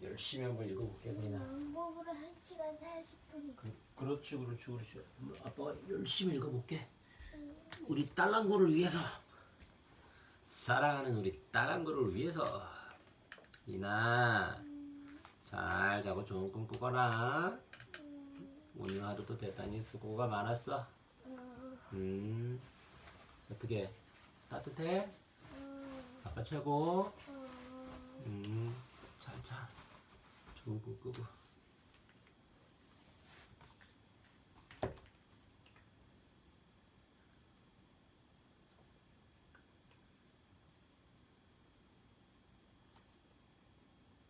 열심히 한번 읽어볼게 소인아. 왕복으로 1시간 40분. 그렇지. 아빠가 열심히 읽어볼게. 우리 딸랑구를 위해서. 사랑하는 우리 딸랑구를 위해서. 이나 잘 자고 좋은 꿈 꾸거라. 오늘 하루도 대단히 수고가 많았어. 어떻게 따뜻해? 아빠 최고. 잘 자. 좋은 꿈 꾸고.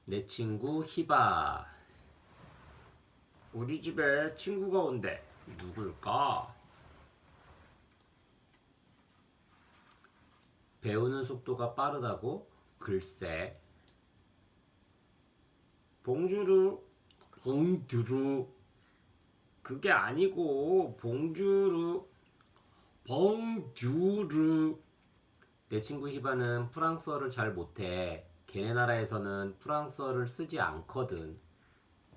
내 친구 희바. 우리 집에 친구가 온대. 누굴까? 배우는 속도가 빠르다고? 글쎄. 봉주르. 봉두루. 그게 아니고 봉주르. 봉듀르. 내 친구 희바는 프랑스어를 잘 못해. 걔네 나라에서는 프랑스어를 쓰지 않거든.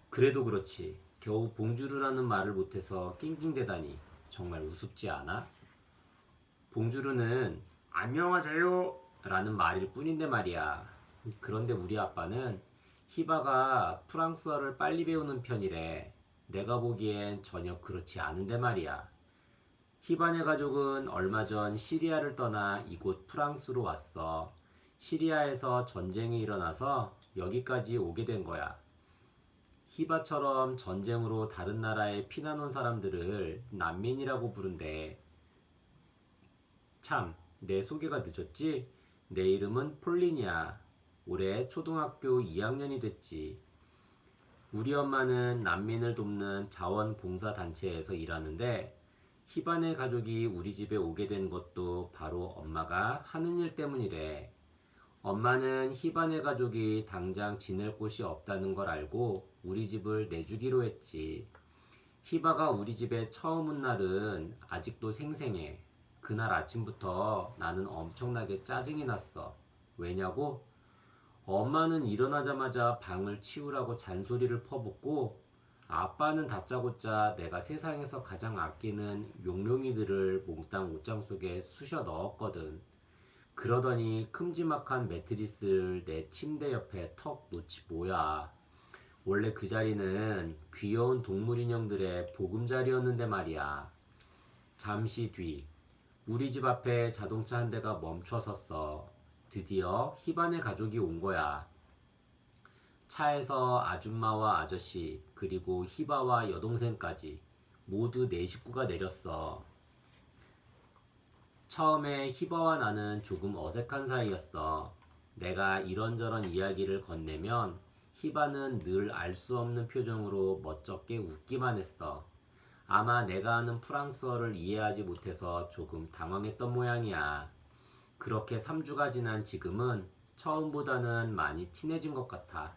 그래도 그렇지. 겨우 봉주르라는 말을 못해서 낑낑대다니 정말 우습지 않아? 봉주르는 안녕하세요 라는 말일 뿐인데 말이야. 그런데 우리 아빠는 희바가 프랑스어를 빨리 배우는 편이래. 내가 보기엔 전혀 그렇지 않은데 말이야. 희바네 가족은 얼마 전 시리아를 떠나 이곳 프랑스로 왔어. 시리아에서 전쟁이 일어나서 여기까지 오게 된 거야. 희바처럼 전쟁으로 다른 나라에 피난 온 사람들을 난민이라고 부른대. 참, 내 소개가 늦었지? 내 이름은 폴린이야. 올해 초등학교 2학년이 됐지. 우리 엄마는 난민을 돕는 자원봉사단체에서 일하는데 희바네 가족이 우리 집에 오게 된 것도 바로 엄마가 하는 일 때문이래. 엄마는 희바네 가족이 당장 지낼 곳이 없다는 걸 알고 우리 집을 내주기로 했지. 희바가 우리 집에 처음 온 날은 아직도 생생해. 그날 아침부터 나는 엄청나게 짜증이 났어. 왜냐고? 엄마는 일어나자마자 방을 치우라고 잔소리를 퍼붓고 아빠는 다짜고짜 내가 세상에서 가장 아끼는 용룡이들을 몽땅 옷장 속에 쑤셔 넣었거든. 그러더니 큼지막한 매트리스를 내 침대 옆에 턱 놓지 뭐야. 원래 그 자리는 귀여운 동물 인형들의 보금자리였는데 말이야. 잠시 뒤 우리 집 앞에 자동차 한 대가 멈춰 섰어. 드디어 희반의 가족이 온 거야. 차에서 아줌마와 아저씨 그리고 희바와 여동생까지 모두 네 식구가 내렸어. 처음에 희바와 나는 조금 어색한 사이였어. 내가 이런저런 이야기를 건네면 희바는 늘 알 수 없는 표정으로 멋쩍게 웃기만 했어. 아마 내가 하는 프랑스어를 이해하지 못해서 조금 당황했던 모양이야. 그렇게 3주가 지난 지금은 처음보다는 많이 친해진 것 같아.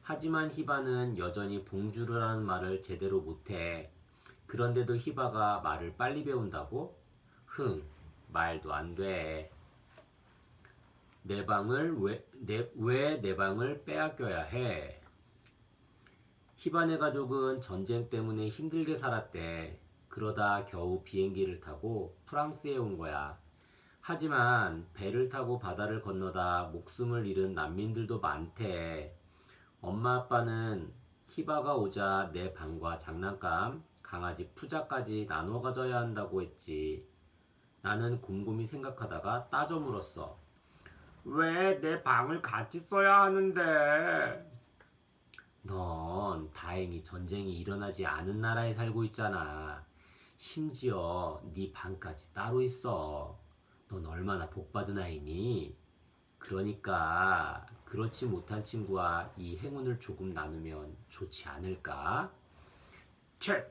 하지만 희바는 여전히 봉주르라는 말을 제대로 못해. 그런데도 희바가 말을 빨리 배운다고? 말도 안 돼. 내 방을 왜 내 방을 빼앗겨야 해? 희바네 가족은 전쟁 때문에 힘들게 살았대. 그러다 겨우 비행기를 타고 프랑스에 온 거야. 하지만 배를 타고 바다를 건너다 목숨을 잃은 난민들도 많대. 엄마 아빠는 희바가 오자 내 방과 장난감, 강아지 푸자까지 나눠 가져야 한다고 했지. 나는 곰곰이 생각하다가 따져 물었어. 왜 내 방을 같이 써야 하는데? 넌 다행히 전쟁이 일어나지 않은 나라에 살고 있잖아. 심지어 네 방까지 따로 있어. 넌 얼마나 복받은 아이니? 그러니까 그렇지 못한 친구와 이 행운을 조금 나누면 좋지 않을까? 채,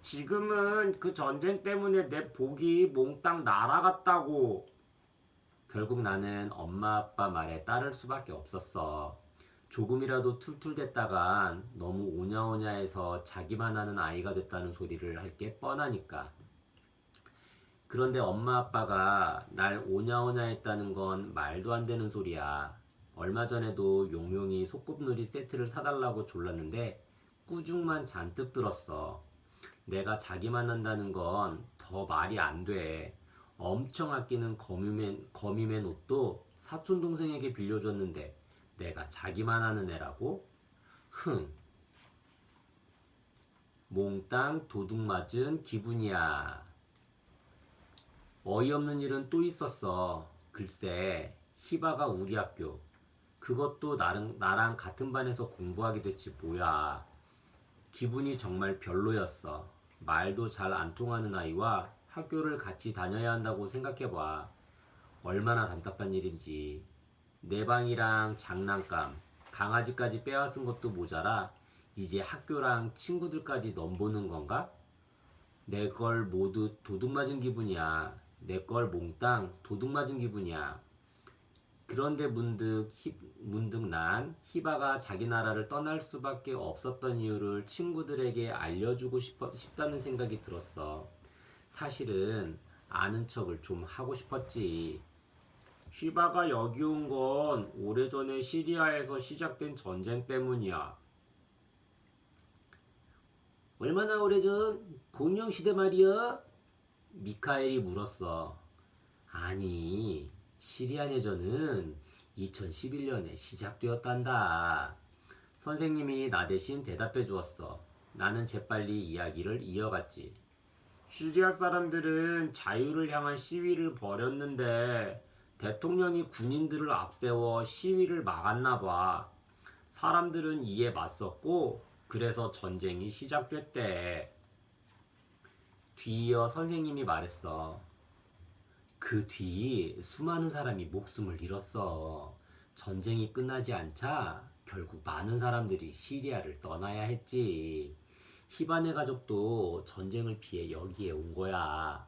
지금은 그 전쟁 때문에 내 복이 몽땅 날아갔다고. 결국 나는 엄마 아빠 말에 따를 수밖에 없었어. 조금이라도 툴툴댔다간 너무 오냐오냐해서 자기만 하는 아이가 됐다는 소리를 할 게 뻔하니까. 그런데 엄마 아빠가 날 오냐오냐했다는 건 말도 안 되는 소리야. 얼마 전에도 용용이 소꿉놀이 세트를 사달라고 졸랐는데 꾸중만 잔뜩 들었어. 내가 자기 만난다는 건 더 말이 안 돼. 엄청 아끼는 거미맨 옷도 사촌 동생에게 빌려줬는데 내가 자기만 하는 애라고? 흥, 몽땅 도둑 맞은 기분이야. 어이없는 일은 또 있었어. 글쎄, 희바가 우리 학교. 그것도 나랑 같은 반에서 공부하게 됐지 뭐야. 기분이 정말 별로였어. 말도 잘 안 통하는 아이와 학교를 같이 다녀야 한다고 생각해봐. 얼마나 답답한 일인지. 내 방이랑 장난감, 강아지까지 빼앗은 것도 모자라 이제 학교랑 친구들까지 넘보는 건가? 내 걸 모두 도둑 맞은 기분이야. 내 걸 몽땅 도둑 맞은 기분이야. 그런데 문득 난 히바가 자기 나라를 떠날 수밖에 없었던 이유를 친구들에게 알려주고 싶다는 생각이 들었어. 사실은 아는 척을 좀 하고 싶었지. 히바가 여기 온 건 오래전에 시리아에서 시작된 전쟁 때문이야. 얼마나 오래전? 공룡시대 말이야? 미카엘이 물었어. 아니, 시리아 내전은 2011년에 시작되었단다. 선생님이 나 대신 대답해 주었어. 나는 재빨리 이야기를 이어갔지. 시리아 사람들은 자유를 향한 시위를 벌였는데 대통령이 군인들을 앞세워 시위를 막았나 봐. 사람들은 이에 맞섰고 그래서 전쟁이 시작됐대. 뒤이어 선생님이 말했어. 그 뒤 수많은 사람이 목숨을 잃었어. 전쟁이 끝나지 않자 결국 많은 사람들이 시리아를 떠나야 했지. 히바네 가족도 전쟁을 피해 여기에 온 거야.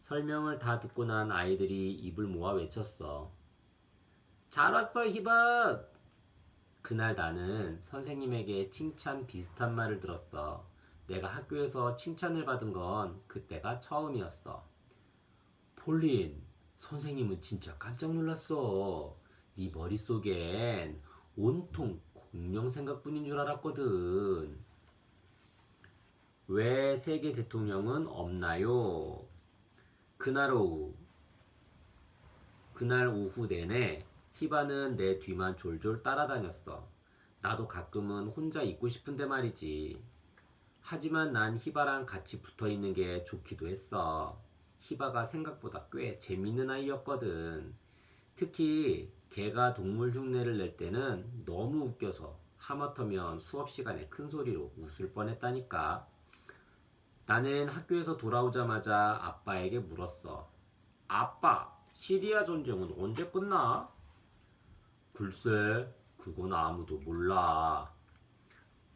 설명을 다 듣고 난 아이들이 입을 모아 외쳤어. 잘 왔어, 히바! 그날 나는 선생님에게 칭찬 비슷한 말을 들었어. 내가 학교에서 칭찬을 받은 건 그때가 처음이었어. 폴린, 선생님은 진짜 깜짝 놀랐어. 네 머릿속엔 온통 공룡 생각뿐인 줄 알았거든. 왜 세계 대통령은 없나요? 그날 오후 내내 히바는 내 뒤만 졸졸 따라다녔어. 나도 가끔은 혼자 있고 싶은데 말이지. 하지만 난 히바랑 같이 붙어 있는 게 좋기도 했어. 히바가 생각보다 꽤 재밌는 아이였거든. 특히 걔가 동물 흉내를 낼 때는 너무 웃겨서 하마터면 수업 시간에 큰 소리로 웃을 뻔했다니까. 나는 학교에서 돌아오자마자 아빠에게 물었어. 아빠, 시리아 전쟁은 언제 끝나? 글쎄, 그건 아무도 몰라.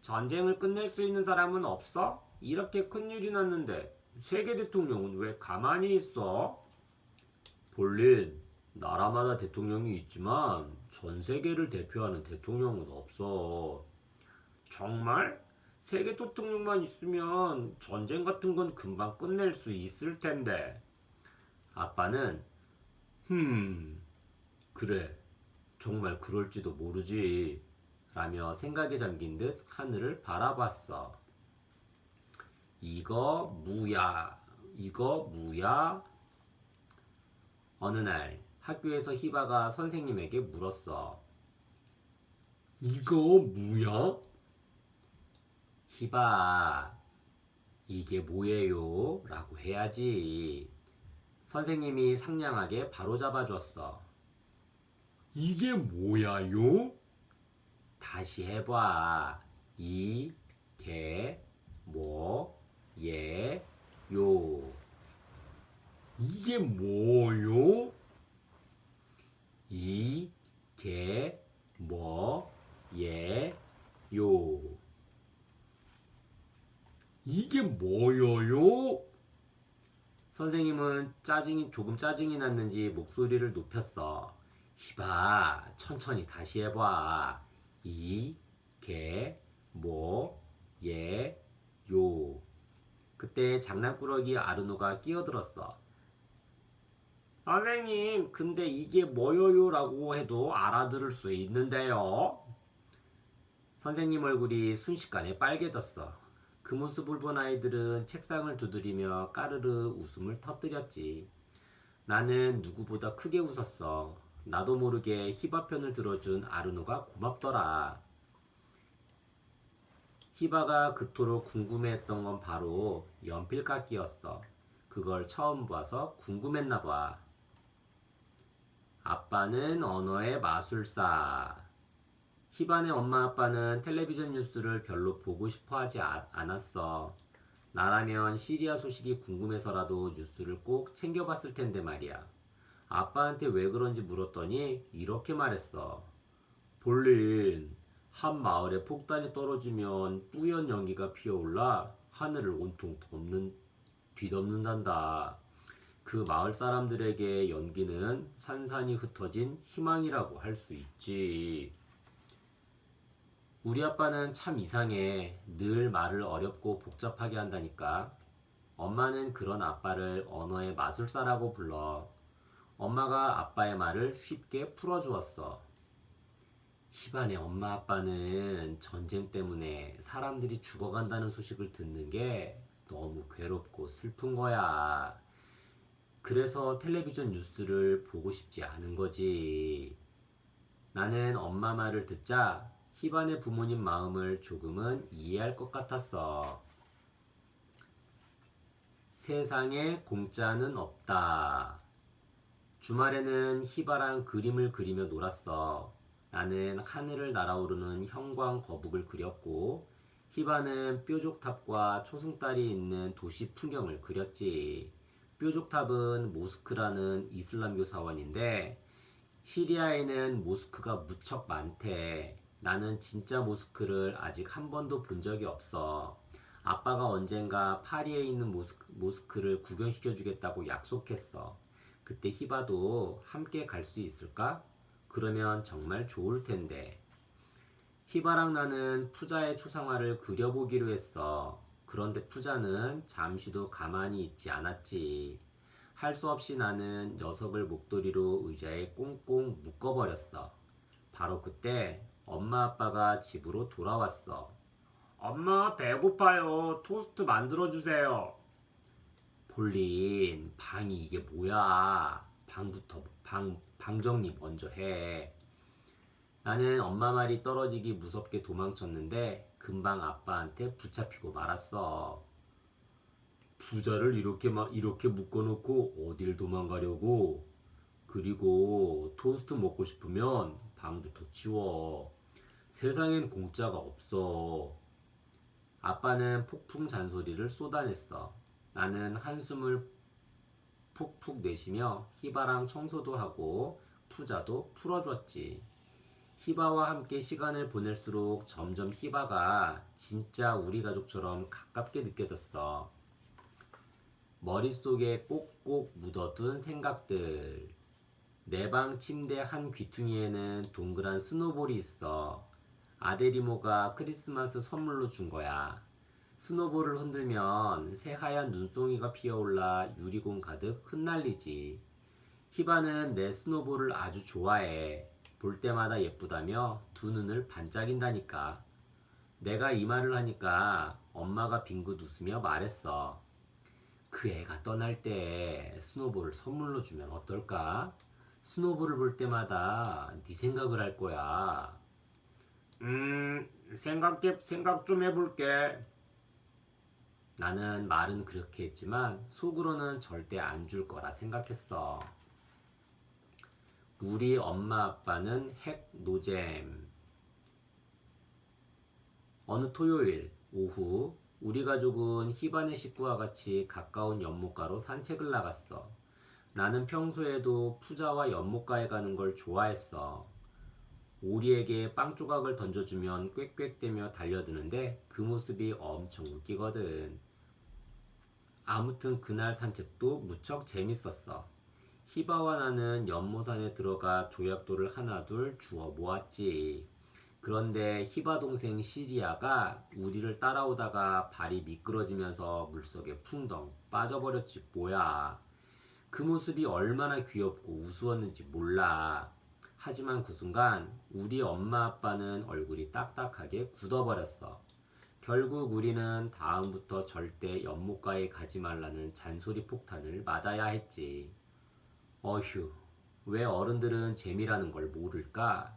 전쟁을 끝낼 수 있는 사람은 없어? 이렇게 큰일이 났는데 세계 대통령은 왜 가만히 있어? 볼린, 나라마다 대통령이 있지만 전 세계를 대표하는 대통령은 없어. 정말? 세계 대통령만 있으면 전쟁 같은 건 금방 끝낼 수 있을 텐데. 아빠는 그래. 정말 그럴지도 모르지. 라며 생각에 잠긴 듯 하늘을 바라봤어. 이거 무야. 이거 무야. 어느 날 학교에서 히바가 선생님에게 물었어. 이거 무야? 히바, 이게 뭐예요? 라고 해야지. 선생님이 상냥하게 바로잡아 주었어. 이게 뭐야요? 다시 해봐. 이, 개, 뭐, 예, 요. 이게 뭐요? 이, 개, 뭐, 예, 요. 이게 뭐여요? 선생님은 조금 짜증이 났는지 목소리를 높였어. 히바, 천천히 다시 해봐. 이, 개, 뭐, 예, 요. 그때 장난꾸러기 아르노가 끼어들었어. 선생님, 근데 이게 뭐요요라고 해도 알아들을 수 있는데요. 선생님 얼굴이 순식간에 빨개졌어. 그 모습을 본 아이들은 책상을 두드리며 까르르 웃음을 터뜨렸지. 나는 누구보다 크게 웃었어. 나도 모르게 히바 편을 들어준 아르노가 고맙더라. 히바가 그토록 궁금해했던 건 바로 연필깎이였어. 그걸 처음 봐서 궁금했나 봐. 아빠는 언어의 마술사. 히반의 엄마 아빠는 텔레비전 뉴스를 별로 보고 싶어 하지 않았어. 나라면 시리아 소식이 궁금해서라도 뉴스를 꼭 챙겨봤을 텐데 말이야. 아빠한테 왜 그런지 물었더니 이렇게 말했어. 볼린, 한 마을에 폭탄이 떨어지면 뿌연 연기가 피어올라 하늘을 온통 뒤덮는단다. 그 마을 사람들에게 연기는 산산이 흩어진 희망이라고 할 수 있지. 우리 아빠는 참 이상해. 늘 말을 어렵고 복잡하게 한다니까. 엄마는 그런 아빠를 언어의 마술사라고 불러. 엄마가 아빠의 말을 쉽게 풀어주었어. 히반의 엄마 아빠는 전쟁 때문에 사람들이 죽어간다는 소식을 듣는 게 너무 괴롭고 슬픈 거야. 그래서 텔레비전 뉴스를 보고 싶지 않은 거지. 나는 엄마 말을 듣자 히반의 부모님 마음을 조금은 이해할 것 같았어. 세상에 공짜는 없다. 주말에는 히바랑 그림을 그리며 놀았어. 나는 하늘을 날아오르는 형광 거북을 그렸고 히바는 뾰족탑과 초승달이 있는 도시 풍경을 그렸지. 뾰족탑은 모스크라는 이슬람교 사원인데 시리아에는 모스크가 무척 많대. 나는 진짜 모스크를 아직 한 번도 본 적이 없어. 아빠가 언젠가 파리에 있는 모스크를 구경시켜 주겠다고 약속했어. 그때 히바도 함께 갈 수 있을까? 그러면 정말 좋을 텐데. 히바랑 나는 푸자의 초상화를 그려보기로 했어. 그런데 푸자는 잠시도 가만히 있지 않았지. 할 수 없이 나는 녀석을 목도리로 의자에 꽁꽁 묶어버렸어. 바로 그때 엄마 아빠가 집으로 돌아왔어. 엄마 배고파요. 토스트 만들어주세요. 폴린, 방이 이게 뭐야? 방 정리 먼저 해. 나는 엄마 말이 떨어지기 무섭게 도망쳤는데 금방 아빠한테 붙잡히고 말았어. 부자를 이렇게 묶어놓고 어딜 도망가려고? 그리고 토스트 먹고 싶으면 방부터 치워. 세상엔 공짜가 없어. 아빠는 폭풍 잔소리를 쏟아냈어. 나는 한숨을 푹푹 내쉬며 히바랑 청소도 하고 푸자도 풀어줬지. 히바와 함께 시간을 보낼수록 점점 히바가 진짜 우리 가족처럼 가깝게 느껴졌어. 머릿속에 꼭꼭 묻어둔 생각들. 내 방 침대 한 귀퉁이에는 동그란 스노볼이 있어. 아데리모가 크리스마스 선물로 준 거야. 스노볼을 흔들면 새하얀 눈송이가 피어올라 유리공 가득 흩날리지. 히바는 내 스노볼을 아주 좋아해. 볼 때마다 예쁘다며 두 눈을 반짝인다니까. 내가 이 말을 하니까 엄마가 빙긋 웃으며 말했어. 그 애가 떠날 때 스노볼을 선물로 주면 어떨까? 스노볼을 볼 때마다 네 생각을 할 거야. 생각 좀 해볼게. 나는 말은 그렇게 했지만 속으로는 절대 안 줄 거라 생각했어. 우리 엄마 아빠는 핵 노잼. 어느 토요일 오후 우리 가족은 히반의 식구와 같이 가까운 연못가로 산책을 나갔어. 나는 평소에도 푸자와 연못가에 가는 걸 좋아했어. 오리에게 빵 조각을 던져주면 꽥꽥대며 달려드는데 그 모습이 엄청 웃기거든. 아무튼 그날 산책도 무척 재밌었어. 히바와 나는 연못안에 들어가 조약돌을 하나둘 주워 모았지. 그런데 히바 동생 시리아가 우리를 따라오다가 발이 미끄러지면서 물속에 풍덩 빠져버렸지 뭐야. 그 모습이 얼마나 귀엽고 우스웠는지 몰라. 하지만 그 순간 우리 엄마 아빠는 얼굴이 딱딱하게 굳어버렸어. 결국 우리는 다음부터 절대 연못가에 가지 말라는 잔소리 폭탄을 맞아야 했지. 어휴, 왜 어른들은 재미라는 걸 모를까?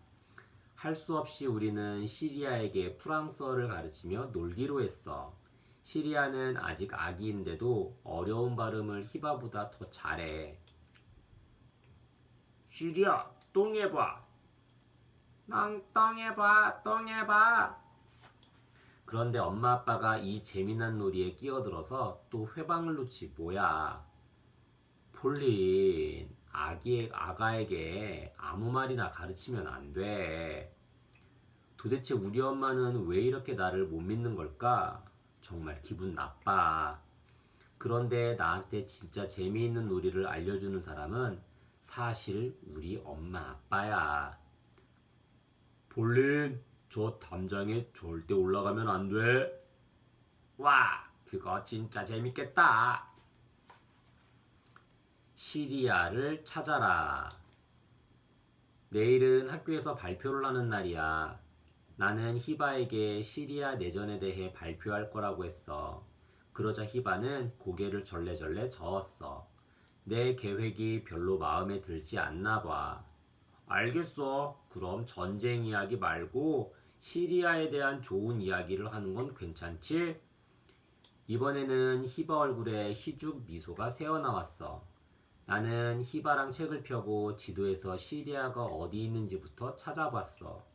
할 수 없이 우리는 시리아에게 프랑스어를 가르치며 놀기로 했어. 시리아는 아직 아기인데도 어려운 발음을 히바보다 더 잘해. 시리아, 똥해봐. 넌 똥해봐, 똥해봐. 그런데 엄마 아빠가 이 재미난 놀이에 끼어들어서 또 회방을 놓지 뭐야. 폴린, 아가에게 아무 말이나 가르치면 안 돼. 도대체 우리 엄마는 왜 이렇게 나를 못 믿는 걸까? 정말 기분 나빠. 그런데 나한테 진짜 재미있는 놀이를 알려주는 사람은 사실 우리 엄마 아빠야. 폴린, 저 담장에 절대 올라가면 안 돼. 와, 그거 진짜 재밌겠다. 시리아를 찾아라. 내일은 학교에서 발표를 하는 날이야. 나는 히바에게 시리아 내전에 대해 발표할 거라고 했어. 그러자 히바는 고개를 절레절레 저었어. 내 계획이 별로 마음에 들지 않나 봐. 알겠어. 그럼 전쟁 이야기 말고 시리아에 대한 좋은 이야기를 하는 건 괜찮지? 이번에는 히바 얼굴에 희죽 미소가 새어나왔어. 나는 히바랑 책을 펴고 지도에서 시리아가 어디 있는지부터 찾아봤어.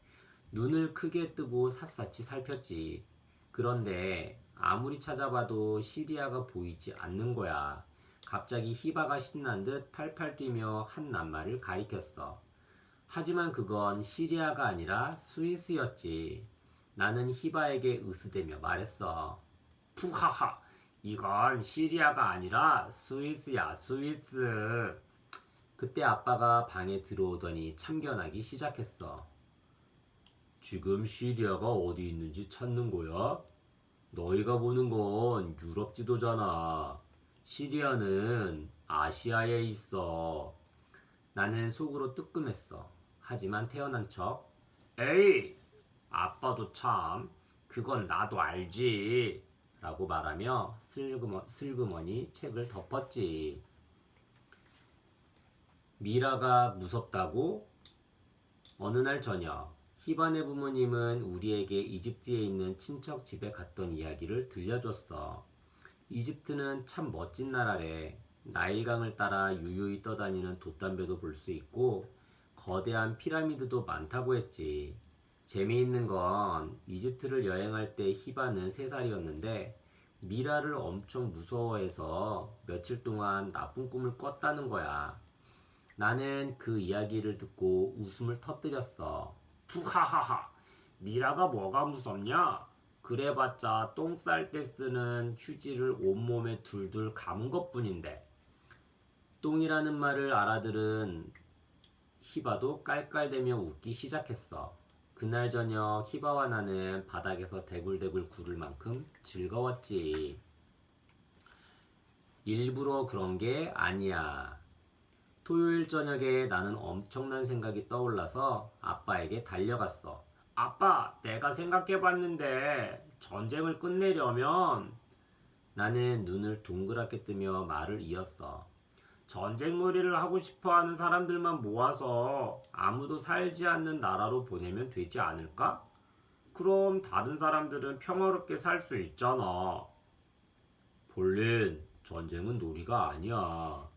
눈을 크게 뜨고 샅샅이 살폈지. 그런데 아무리 찾아봐도 시리아가 보이지 않는 거야. 갑자기 히바가 신난 듯 팔팔 뛰며 한 낱말을 가리켰어. 하지만 그건 시리아가 아니라 스위스였지. 나는 히바에게 으스대며 말했어. 푸하하, 이건 시리아가 아니라 스위스야, 스위스. 그때 아빠가 방에 들어오더니 참견하기 시작했어. 지금 시리아가 어디 있는지 찾는 거야? 너희가 보는 건 유럽 지도잖아. 시리아는 아시아에 있어. 나는 속으로 뜨끔했어. 하지만 태어난 척, 에이, 아빠도 참, 그건 나도 알지. 라고 말하며 슬그머니 책을 덮었지. 미라가 무섭다고? 어느 날 저녁, 히반의 부모님은 우리에게 이집트에 있는 친척 집에 갔던 이야기를 들려줬어. 이집트는 참 멋진 나라래. 나일강을 따라 유유히 떠다니는 돛담배도 볼 수 있고 거대한 피라미드도 많다고 했지. 재미있는 건 이집트를 여행할 때 히바는 3살이었는데 미라를 엄청 무서워해서 며칠 동안 나쁜 꿈을 꿨다는 거야. 나는 그 이야기를 듣고 웃음을 터뜨렸어. 푸하하하, 미라가 뭐가 무섭냐? 그래봤자 똥 쌀 때 쓰는 휴지를 온몸에 둘둘 감은 것뿐인데. 똥이라는 말을 알아들은 히바도 깔깔대며 웃기 시작했어. 그날 저녁 히바와 나는 바닥에서 대굴대굴 구를 만큼 즐거웠지. 일부러 그런 게 아니야. 토요일 저녁에 나는 엄청난 생각이 떠올라서 아빠에게 달려갔어. 아빠, 내가 생각해봤는데 전쟁을 끝내려면 나는 눈을 동그랗게 뜨며 말을 이었어. 전쟁 놀이를 하고 싶어하는 사람들만 모아서 아무도 살지 않는 나라로 보내면 되지 않을까? 그럼 다른 사람들은 평화롭게 살 수 있잖아. 볼린, 전쟁은 놀이가 아니야.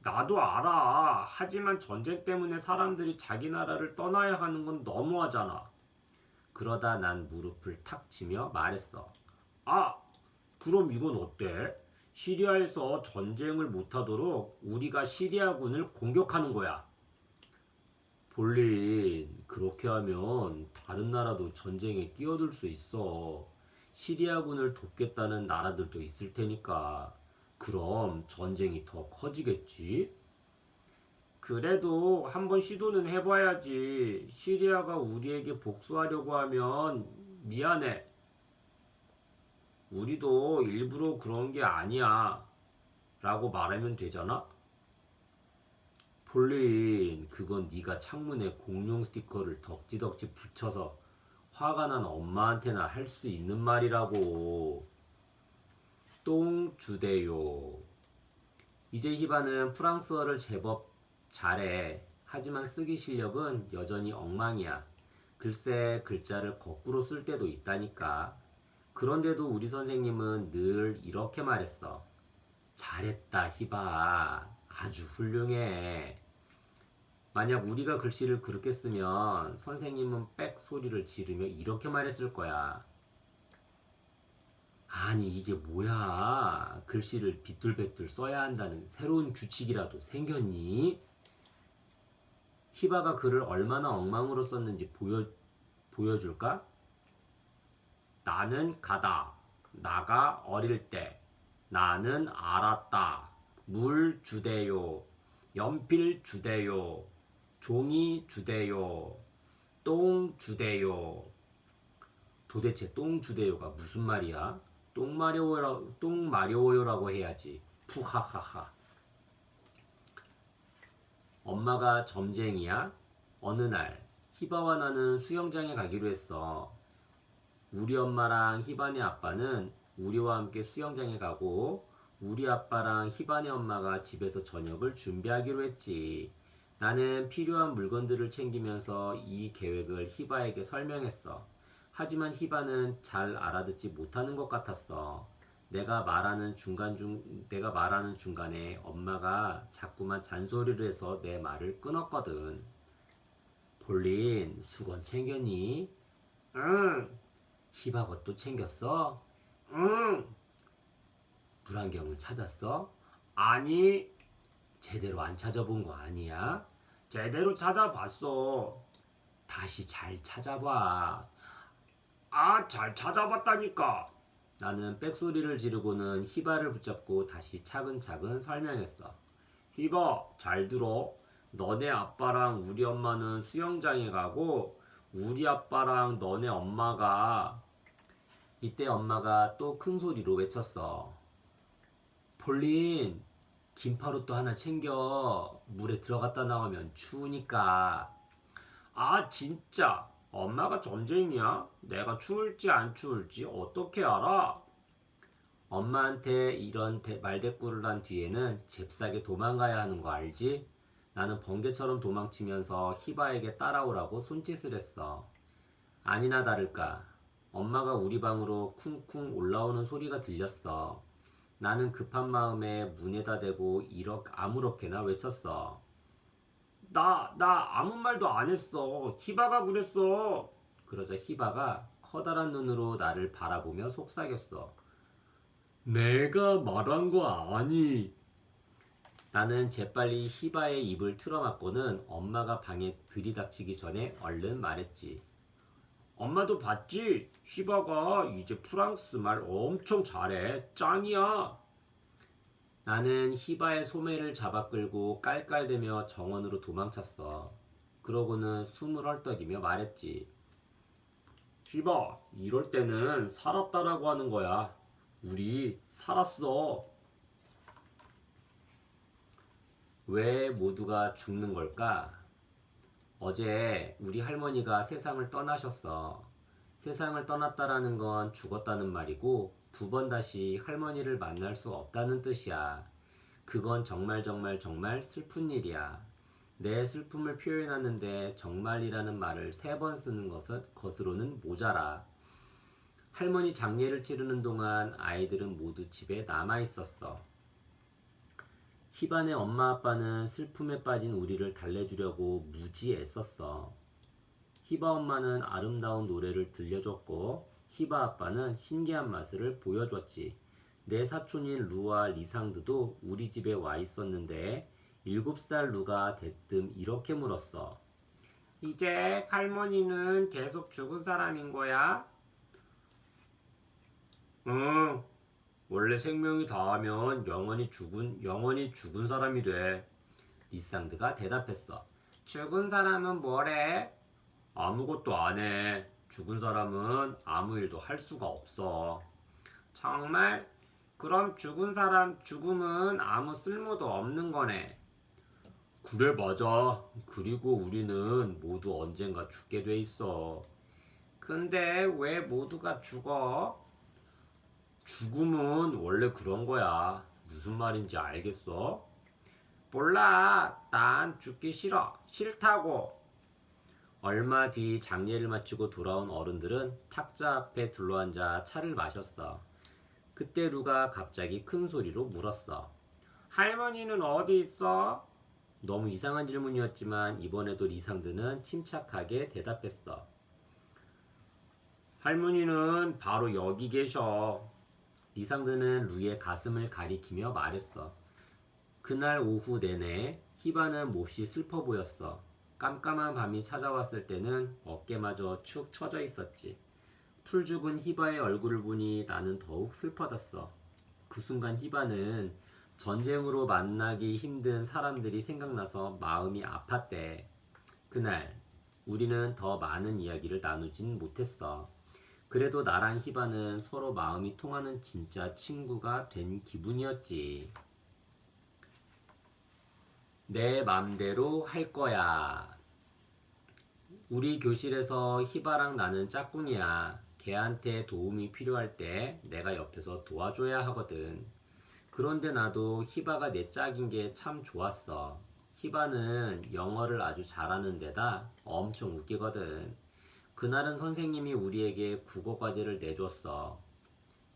나도 알아. 하지만 전쟁 때문에 사람들이 자기 나라를 떠나야 하는 건 너무하잖아. 그러다 난 무릎을 탁 치며 말했어. 아, 그럼 이건 어때? 시리아에서 전쟁을 못하도록 우리가 시리아군을 공격하는 거야. 볼린, 그렇게 하면 다른 나라도 전쟁에 끼어들 수 있어. 시리아군을 돕겠다는 나라들도 있을 테니까. 그럼 전쟁이 더 커지겠지? 그래도 한번 시도는 해봐야지. 시리아가 우리에게 복수하려고 하면 미안해. 우리도 일부러 그런 게 아니야. 라고 말하면 되잖아? 폴린, 그건 네가 창문에 공룡 스티커를 덕지덕지 붙여서 화가 난 엄마한테나 할 수 있는 말이라고. 똥 주대요. 이제 히바는 프랑스어를 제법 잘해. 하지만 쓰기 실력은 여전히 엉망이야. 글쎄 글자를 거꾸로 쓸 때도 있다니까. 그런데도 우리 선생님은 늘 이렇게 말했어. 잘했다, 히바. 아주 훌륭해. 만약 우리가 글씨를 그렇게 쓰면 선생님은 빽 소리를 지르며 이렇게 말했을 거야. 아니, 이게 뭐야? 글씨를 빗둘배둘 써야 한다는 새로운 규칙이라도 생겼니? 히바가 글을 얼마나 엉망으로 썼는지 보여줄까? 나는 가다. 나가 어릴 때. 나는 알았다. 물 주대요. 연필 주대요. 종이 주대요. 똥 주대요. 도대체 똥 주대요가 무슨 말이야? 똥 마려워요라고 해야지. 푸하하하. 엄마가 점쟁이야? 어느 날 히바와 나는 수영장에 가기로 했어. 우리 엄마랑 히바네 아빠는 우리와 함께 수영장에 가고 우리 아빠랑 히바네 엄마가 집에서 저녁을 준비하기로 했지. 나는 필요한 물건들을 챙기면서 이 계획을 히바에게 설명했어. 하지만 히바는 잘 알아듣지 못하는 것 같았어. 내가 말하는 중간에 엄마가 자꾸만 잔소리를 해서 내 말을 끊었거든. 폴린, 수건 챙겼니? 응. 히바 것도 챙겼어? 응. 물안경은 찾았어? 아니. 제대로 안 찾아본 거 아니야? 제대로 찾아봤어. 다시 잘 찾아봐. 아, 잘 찾아봤다니까. 나는 빽소리를 지르고는 히바를 붙잡고 다시 차근차근 설명했어. 히바, 잘 들어. 너네 아빠랑 우리 엄마는 수영장에 가고 우리 아빠랑 너네 엄마가. 이때 엄마가 또 큰 소리로 외쳤어. 폴린, 긴팔옷도 하나 챙겨. 물에 들어갔다 나오면 추우니까. 아, 진짜? 엄마가 점쟁이야? 내가 추울지 안 추울지 어떻게 알아? 엄마한테 이런 말대꾸를 한 뒤에는 잽싸게 도망가야 하는 거 알지? 나는 번개처럼 도망치면서 히바에게 따라오라고 손짓을 했어. 아니나 다를까. 엄마가 우리 방으로 쿵쿵 올라오는 소리가 들렸어. 나는 급한 마음에 문에다 대고 아무렇게나 외쳤어. 나 아무 말도 안 했어. 히바가 그랬어. 그러자 히바가 커다란 눈으로 나를 바라보며 속삭였어. 내가 말한 거 아니. 나는 재빨리 히바의 입을 틀어막고는 엄마가 방에 들이닥치기 전에 얼른 말했지. 엄마도 봤지? 히바가 이제 프랑스 말 엄청 잘해. 짱이야. 나는 히바의 소매를 잡아 끌고 깔깔대며 정원으로 도망쳤어. 그러고는 숨을 헐떡이며 말했지. 히바, 이럴 때는 살았다라고 하는 거야. 우리 살았어. 왜 모두가 죽는 걸까? 어제 우리 할머니가 세상을 떠나셨어. 세상을 떠났다라는 건 죽었다는 말이고 두 번 다시 할머니를 만날 수 없다는 뜻이야. 그건 정말 슬픈 일이야. 내 슬픔을 표현하는데 정말이라는 말을 3번 쓰는 것으로는 모자라. 할머니 장례를 치르는 동안 아이들은 모두 집에 남아 있었어. 히반의 엄마 아빠는 슬픔에 빠진 우리를 달래주려고 무지 애썼어. 히바 엄마는 아름다운 노래를 들려줬고 히바 아빠는 신기한 마술을 보여줬지. 내 사촌인 루와 리상드도 우리 집에 와 있었는데 7살 루가 대뜸 이렇게 물었어. 이제 할머니는 계속 죽은 사람인 거야? 응. 원래 생명이 다하면 영원히 죽은 사람이 돼. 리상드가 대답했어. 죽은 사람은 뭐래? 아무것도 안 해. 죽은 사람은 아무 일도 할 수가 없어. 정말? 그럼 죽은 사람 죽음은 아무 쓸모도 없는 거네. 그래, 맞아. 그리고 우리는 모두 언젠가 죽게 돼 있어. 근데 왜 모두가 죽어? 죽음은 원래 그런 거야. 무슨 말인지 알겠어? 몰라. 난 죽기 싫어. 싫다고. 얼마 뒤 장례를 마치고 돌아온 어른들은 탁자 앞에 둘러앉아 차를 마셨어. 그때 루가 갑자기 큰 소리로 물었어. 할머니는 어디 있어? 너무 이상한 질문이었지만 이번에도 리상드는 침착하게 대답했어. 할머니는 바로 여기 계셔. 리상드는 루의 가슴을 가리키며 말했어. 그날 오후 내내 히바는 몹시 슬퍼 보였어. 깜깜한 밤이 찾아왔을 때는 어깨마저 축 처져 있었지. 풀죽은 히바의 얼굴을 보니 나는 더욱 슬퍼졌어. 그 순간 히바는 전쟁으로 만나기 힘든 사람들이 생각나서 마음이 아팠대. 그날 우리는 더 많은 이야기를 나누진 못했어. 그래도 나랑 히바는 서로 마음이 통하는 진짜 친구가 된 기분이었지. 내 맘대로 할 거야. 우리 교실에서 히바랑 나는 짝꿍이야. 걔한테 도움이 필요할 때 내가 옆에서 도와줘야 하거든. 그런데 나도 히바가 내 짝인 게 참 좋았어. 히바는 영어를 아주 잘하는 데다 엄청 웃기거든. 그날은 선생님이 우리에게 국어 과제를 내줬어.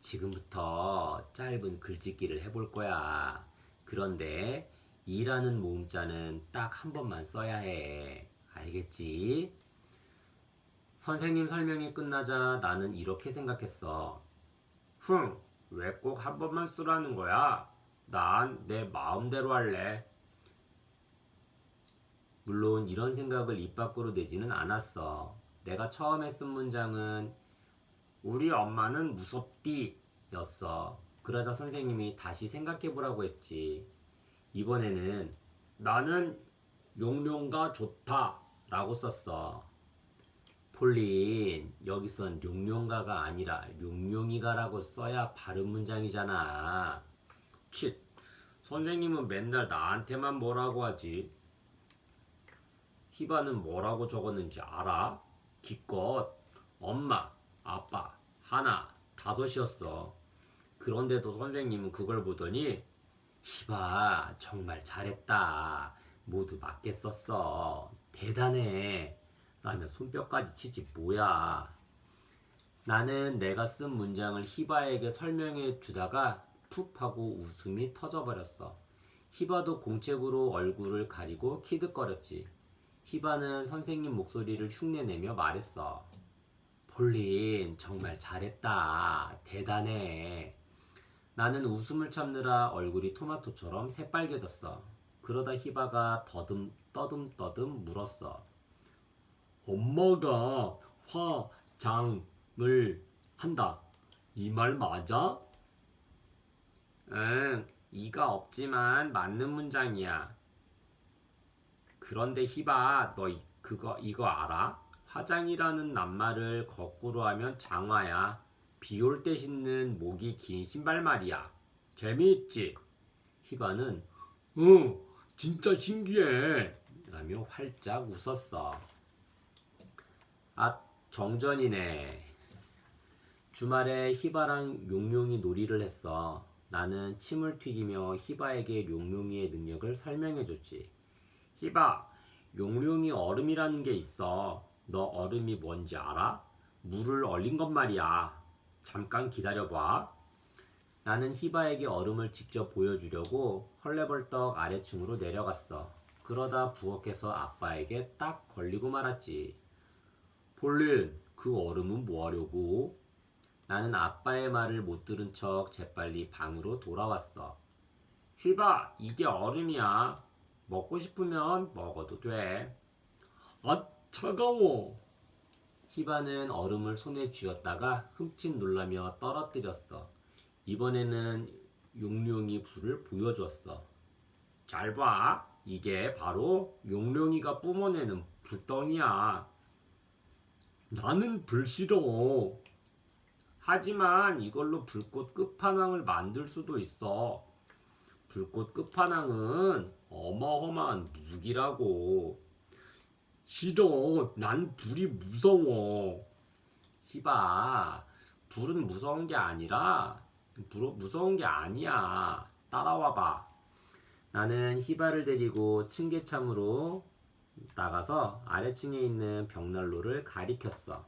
지금부터 짧은 글짓기를 해볼 거야. 그런데 이라는 모음자는 딱 한 번만 써야 해. 알겠지? 선생님 설명이 끝나자 나는 이렇게 생각했어. 왜 꼭 한 번만 쓰라는 거야? 난 내 마음대로 할래. 물론 이런 생각을 입 밖으로 내지는 않았어. 내가 처음에 쓴 문장은 우리 엄마는 무섭디 였어. 그러자 선생님이 다시 생각해보라고 했지. 이번에는 나는 용룡가 좋다 라고 썼어. 폴린, 여기선 용룡가가 아니라 용룡이가라고 써야 바른 문장이잖아. 칫, 선생님은 맨날 나한테만 뭐라고 하지. 히바는 뭐라고 적었는지 알아? 기껏 엄마, 아빠, 하나, 다섯이었어. 그런데도 선생님은 그걸 보더니 히바 정말 잘했다. 모두 맞게 썼어. 대단해. 라며 손뼉까지 치지 뭐야. 나는 내가 쓴 문장을 히바에게 설명해 주다가 푹 하고 웃음이 터져버렸어. 히바도 공책으로 얼굴을 가리고 키득거렸지. 히바는 선생님 목소리를 흉내내며 말했어. 폴린 정말 잘했다. 대단해. 나는 웃음을 참느라 얼굴이 토마토처럼 새빨개졌어. 그러다 히바가 떠듬 물었어. 엄마가 화장을 한다. 이 말 맞아? 응, 이가 없지만 맞는 문장이야. 그런데 히바, 너 이거 알아? 화장이라는 낱말을 거꾸로 하면 장화야. 비 올 때 신는 목이 긴 신발 말이야. 재미있지? 히바는 응, 진짜 신기해. 라며 활짝 웃었어. 아, 정전이네. 주말에 히바랑 용룡이 놀이를 했어. 나는 침을 튀기며 히바에게 용룡이의 능력을 설명해줬지. 히바, 용룡이 얼음이라는 게 있어. 너 얼음이 뭔지 알아? 물을 얼린 것 말이야. 잠깐 기다려봐. 나는 히바에게 얼음을 직접 보여주려고 헐레벌떡 아래층으로 내려갔어. 그러다 부엌에서 아빠에게 딱 걸리고 말았지. 폴린, 그 얼음은 뭐 하려고? 나는 아빠의 말을 못 들은 척 재빨리 방으로 돌아왔어. 히바, 이게 얼음이야. 먹고 싶으면 먹어도 돼. 아, 차가워. 히바는 얼음을 손에 쥐었다가 흠칫 놀라며 떨어뜨렸어. 이번에는 용룡이 불을 보여줬어. 잘 봐. 이게 바로 용룡이가 뿜어내는 불덩이야. 나는 불 싫어. 하지만 이걸로 불꽃 끝판왕을 만들 수도 있어. 불꽃 끝판왕은 어마어마한 무기라고. 싫어. 난 불이 무서워. 희바, 불은 무서운 게 아니라, 무서운 게 아니야. 따라와봐. 나는 희바를 데리고 층계참으로 나가서 아래층에 있는 벽난로를 가리켰어.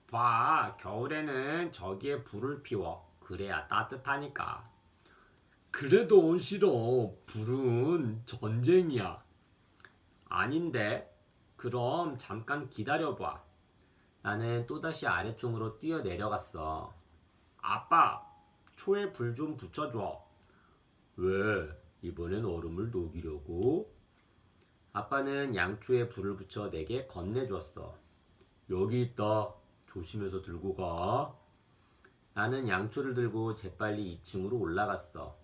봐, 겨울에는 저기에 불을 피워. 그래야 따뜻하니까. 그래도 싫어. 불은 전쟁이야. 아닌데? 그럼 잠깐 기다려봐. 나는 또다시 아래층으로 뛰어 내려갔어. 아빠, 초에 불 좀 붙여줘. 왜? 이번엔 얼음을 녹이려고? 아빠는 양초에 불을 붙여 내게 건네주었어. 여기 있다. 조심해서 들고 가. 나는 양초를 들고 재빨리 2층으로 올라갔어.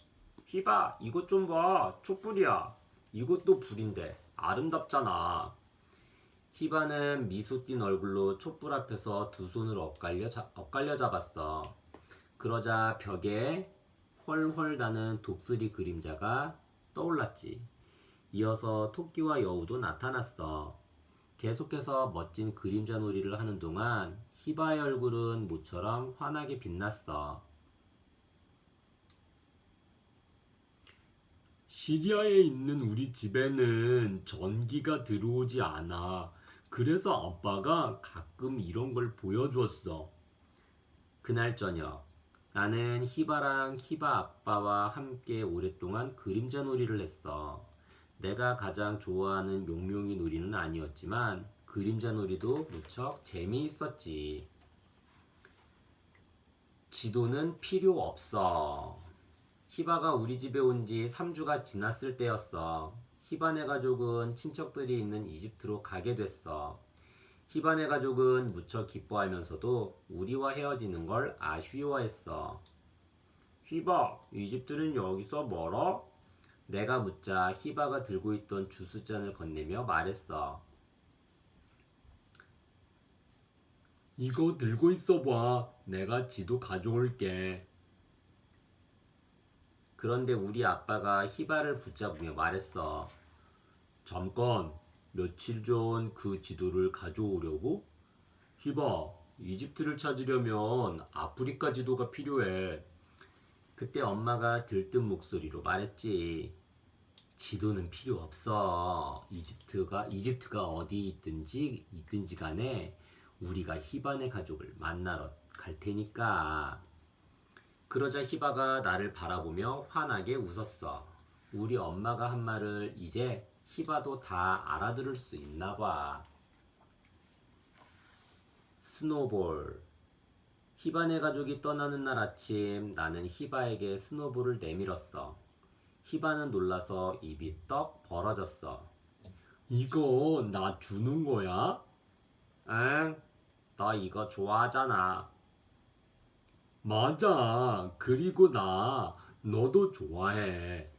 휘바, 이것 좀 봐. 촛불이야. 이것도 불인데 아름답잖아. 휘바는 미소 띈 얼굴로 촛불 앞에서 두 손을 엇갈려 잡았어. 그러자 벽에 훨훨 나는 독수리 그림자가 떠올랐지. 이어서 토끼와 여우도 나타났어. 계속해서 멋진 그림자 놀이를 하는 동안 히바의 얼굴은 모처럼 환하게 빛났어. 시리아에 있는 우리 집에는 전기가 들어오지 않아. 그래서 아빠가 가끔 이런 걸 보여주었어. 그날 저녁, 나는 히바랑 히바 아빠와 함께 오랫동안 그림자 놀이를 했어. 내가 가장 좋아하는 용룡이 놀이는 아니었지만 그림자 놀이도 무척 재미있었지. 지도는 필요 없어. 히바가 우리 집에 온 지 3주가 지났을 때였어. 히바네 가족은 친척들이 있는 이집트로 가게 됐어. 히바네 가족은 무척 기뻐하면서도 우리와 헤어지는 걸 아쉬워했어. 히바, 이집트는 여기서 멀어? 내가 묻자 히바가 들고 있던 주스잔을 건네며 말했어. 이거 들고 있어봐. 내가 지도 가져올게. 그런데 우리 아빠가 히바를 붙잡으며 말했어. 잠깐, 며칠 전 그 지도를 가져오려고? 히바, 이집트를 찾으려면 아프리카 지도가 필요해. 그때 엄마가 들뜬 목소리로 말했지. 지도는 필요 없어. 이집트가 어디 있든지 간에 우리가 히바네 가족을 만나러 갈 테니까. 그러자 히바가 나를 바라보며 환하게 웃었어. 우리 엄마가 한 말을 이제 히바도 다 알아들을 수 있나 봐. 스노볼. 히바네 가족이 떠나는 날 아침 나는 히바에게 스노볼을 내밀었어. 히바는 놀라서 입이 떡 벌어졌어. 이거 나 주는 거야? 응, 너 이거 좋아하잖아. 맞아. 그리고 너도 좋아해.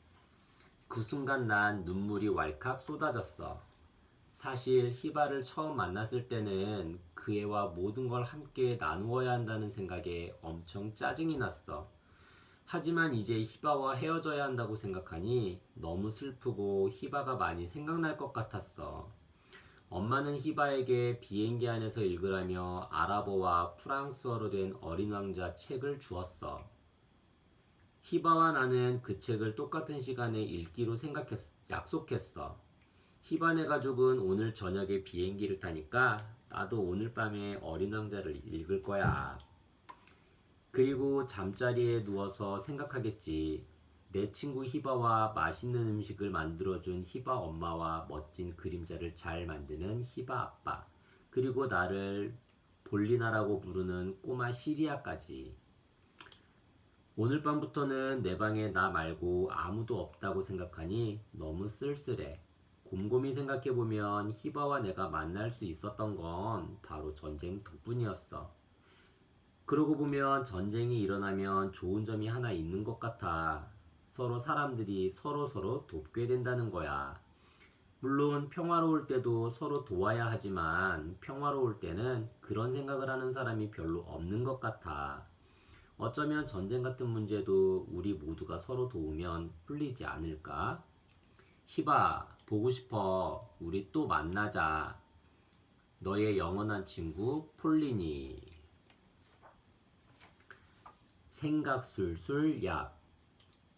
그 순간 난 눈물이 왈칵 쏟아졌어. 사실 히바를 처음 만났을 때는 그 애와 모든 걸 함께 나누어야 한다는 생각에 엄청 짜증이 났어. 하지만 이제 히바와 헤어져야 한다고 생각하니 너무 슬프고 히바가 많이 생각날 것 같았어. 엄마는 히바에게 비행기 안에서 읽으라며 아랍어와 프랑스어로 된 어린 왕자 책을 주었어. 히바와 나는 그 책을 똑같은 시간에 읽기로 약속했어. 히바네 가족은 오늘 저녁에 비행기를 타니까 나도 오늘 밤에 어린 왕자를 읽을 거야. 그리고 잠자리에 누워서 생각하겠지. 내 친구 히바와 맛있는 음식을 만들어준 히바 엄마와 멋진 그림자를 잘 만드는 히바 아빠. 그리고 나를 볼리나라고 부르는 꼬마 시리아까지. 오늘 밤부터는 내 방에 나 말고 아무도 없다고 생각하니 너무 쓸쓸해. 곰곰이 생각해보면 히바와 내가 만날 수 있었던 건 바로 전쟁 덕분이었어. 그러고 보면 전쟁이 일어나면 좋은 점이 하나 있는 것 같아. 서로 사람들이 서로 돕게 된다는 거야. 물론 평화로울 때도 서로 도와야 하지만 평화로울 때는 그런 생각을 하는 사람이 별로 없는 것 같아. 어쩌면 전쟁 같은 문제도 우리 모두가 서로 도우면 풀리지 않을까? 희바, 보고 싶어. 우리 또 만나자. 너의 영원한 친구 폴리니. 생각 술술 얍.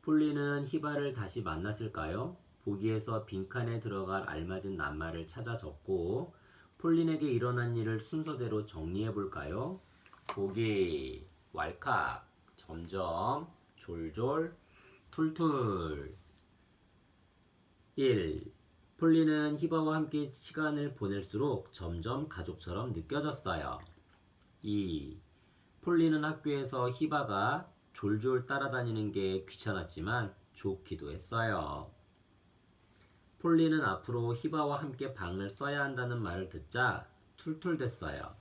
폴리는 희바를 다시 만났을까요? 보기에서 빈칸에 들어갈 알맞은 낱말을 찾아 적고 폴린에게 일어난 일을 순서대로 정리해 볼까요? 보기, 왈칵, 점점, 졸졸, 툴툴. 1. 폴린은 희바와 함께 시간을 보낼수록 점점 가족처럼 느껴졌어요. 2. 폴린은 학교에서 희바가 졸졸 따라다니는 게 귀찮았지만 좋기도 했어요. 폴린은 앞으로 희바와 함께 방을 써야 한다는 말을 듣자 툴툴댔어요.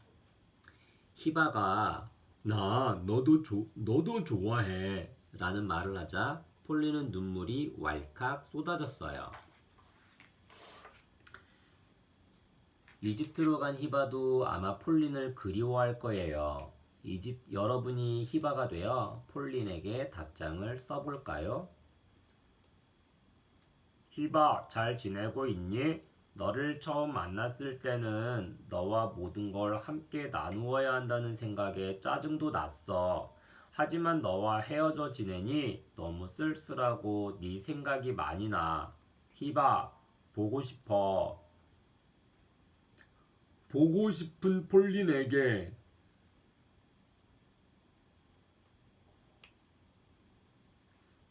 희바가 너도 좋아해 라는 말을 하자 폴린은 눈물이 왈칵 쏟아졌어요. 이집트로 간 희바도 아마 폴린을 그리워할 거예요. 여러분이 희바가 되어 폴린에게 답장을 써볼까요? 희바, 잘 지내고 있니? 너를 처음 만났을 때는 너와 모든 걸 함께 나누어야 한다는 생각에 짜증도 났어. 하지만 너와 헤어져 지내니 너무 쓸쓸하고 네 생각이 많이 나. 희바, 보고 싶어. 보고 싶은 폴린에게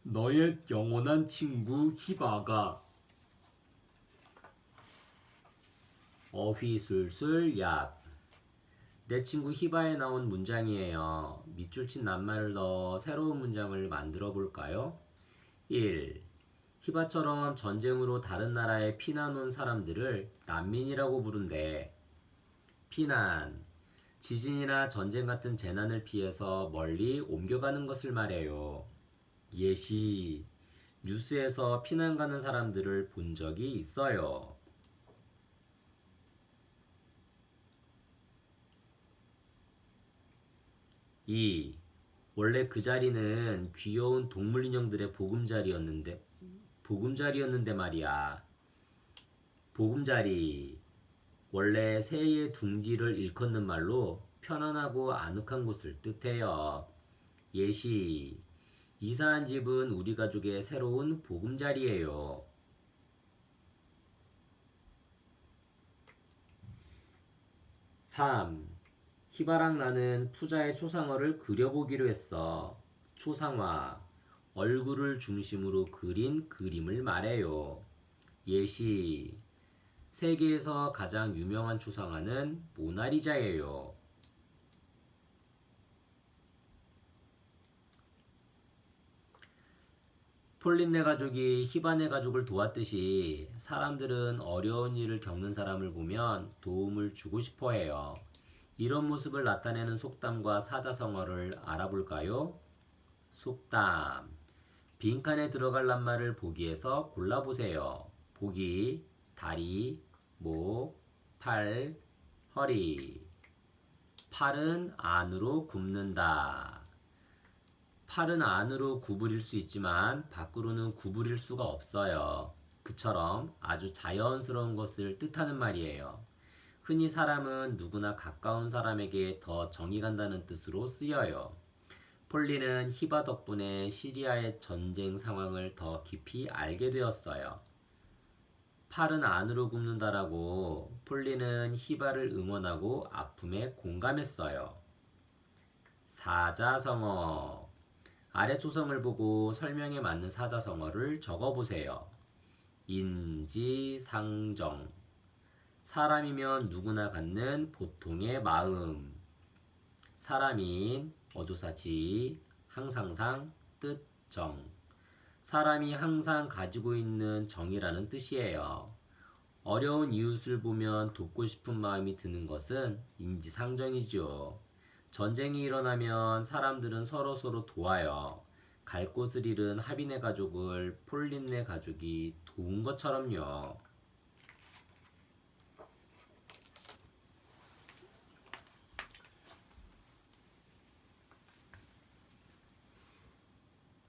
너의 영원한 친구 희바가 어휘술술 얍. 내 친구 희바에 나온 문장이에요. 밑줄 친 낱말을 넣어 새로운 문장을 만들어 볼까요? 1. 희바처럼 전쟁으로 다른 나라에 피난 온 사람들을 난민이라고 부른대. 피난. 지진이나 전쟁 같은 재난을 피해서 멀리 옮겨가는 것을 말해요. 예시. 뉴스에서 피난 가는 사람들을 본 적이 있어요. 2. 원래 그 자리는 귀여운 동물 인형들의 보금자리였는데 말이야. 보금자리. 원래 새의 둥지를 일컫는 말로 편안하고 아늑한 곳을 뜻해요. 예시. 이사한 집은 우리 가족의 새로운 보금자리예요. 3. 희바랑 나는 푸자의 초상화를 그려보기로 했어. 초상화. 얼굴을 중심으로 그린 그림을 말해요. 예시. 세계에서 가장 유명한 초상화는 모나리자예요. '폴린네 가족이 희바네 가족을 도왔듯이 사람들은 어려운 일을 겪는 사람을 보면 도움을 주고 싶어 해요. 이런 모습을 나타내는 속담과 사자성어를 알아볼까요? 속담. 빈칸에 들어갈 낱말을 보기에서 골라보세요. 보기, 다리, 목, 팔, 허리. 팔은 안으로 굽는다. 팔은 안으로 구부릴 수 있지만 밖으로는 구부릴 수가 없어요. 그처럼 아주 자연스러운 것을 뜻하는 말이에요. 흔히 사람은 누구나 가까운 사람에게 더 정이 간다는 뜻으로 쓰여요. 폴리는 희바 덕분에 시리아의 전쟁 상황을 더 깊이 알게 되었어요. 팔은 안으로 굽는다라고 폴리는 희바를 응원하고 아픔에 공감했어요. 사자성어. 아래 초성을 보고 설명에 맞는 사자성어를 적어보세요. 인지상정. 사람이면 누구나 갖는 보통의 마음. 사람인 어조사지 항상상 뜻정. 사람이 항상 가지고 있는 정이라는 뜻이에요. 어려운 이웃을 보면 돕고 싶은 마음이 드는 것은 인지상정이죠. 전쟁이 일어나면 사람들은 서로서로 도와요. 갈 곳을 잃은 하빈의 가족을 폴린네 가족이 도운 것처럼요.